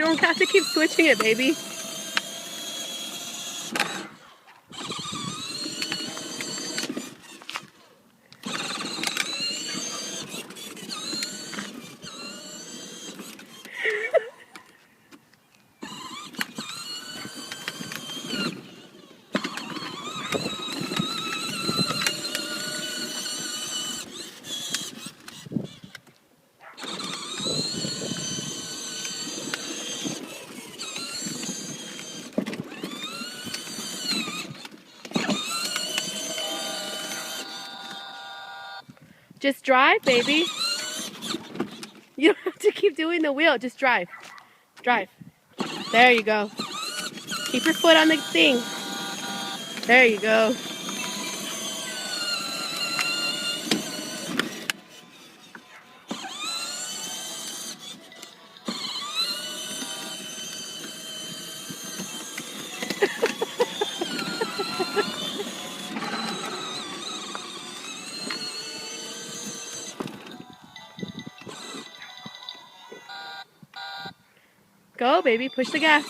don't have to keep switching it, baby. Just drive, baby. You don't have to keep doing the wheel. Just drive. Drive. There you go. Keep your foot on the thing. There you go. Go, baby. Push the gas.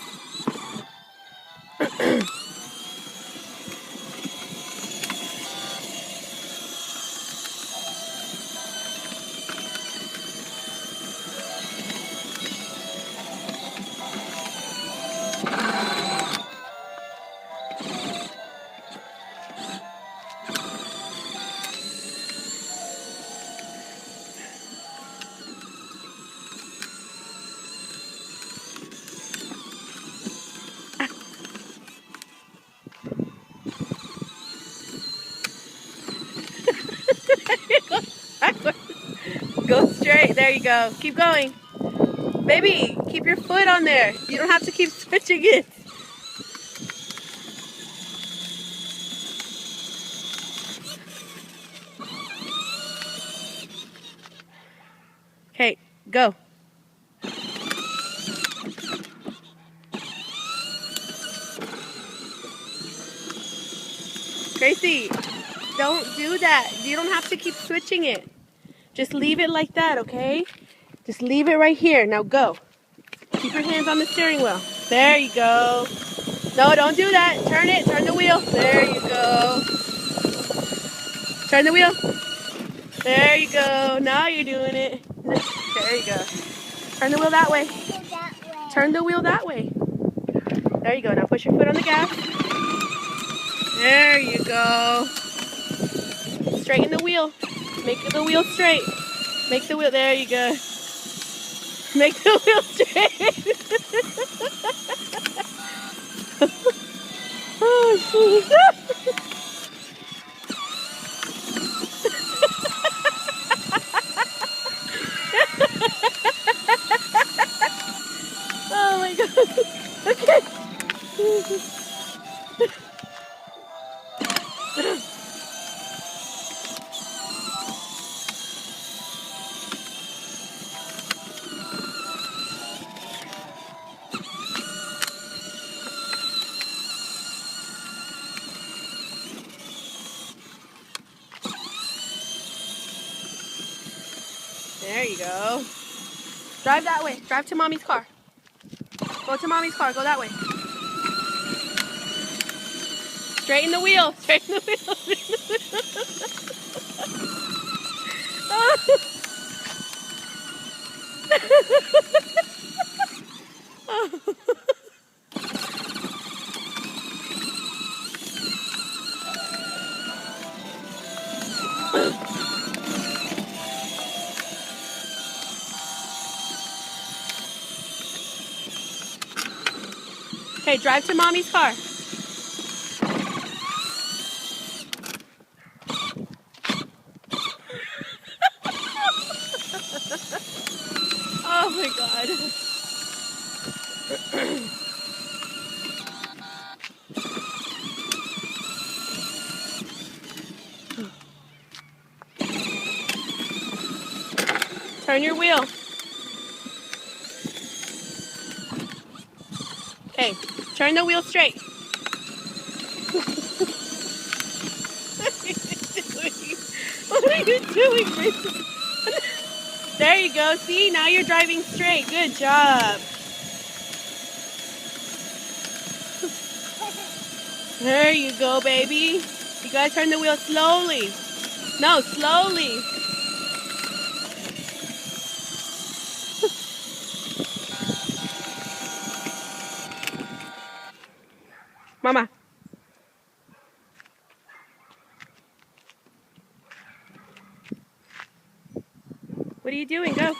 Go straight. There you go. Keep going. Baby, keep your foot on there. You don't have to keep switching it. Okay, go. Gracie, don't do that. You don't have to keep switching it. Just leave it like that, okay? Just leave it right here. Now go. Keep your hands on the steering wheel. There you go. No, don't do that. Turn it. Turn the wheel. There you go. Turn the wheel. There you go. Now you're doing it. There you go. Turn the wheel that way. Turn the wheel that way. There you go. Now push your foot on the gas. There you go. Straighten the wheel. Make the wheel straight. Make the wheel. There you go. Make the wheel straight. Oh, shoot. Oh my God. Okay. There you go. Drive that way. Drive to mommy's car. Go to mommy's car. Go that way. Straighten the wheel. Straighten the wheel. Okay, drive to mommy's car. Oh my God. Turn your wheel. Okay, turn the wheel straight. What are you doing? There you go. See, now you're driving straight. Good job. There you go, baby. You gotta turn the wheel slowly. No, slowly. Mama. What are you doing? Go.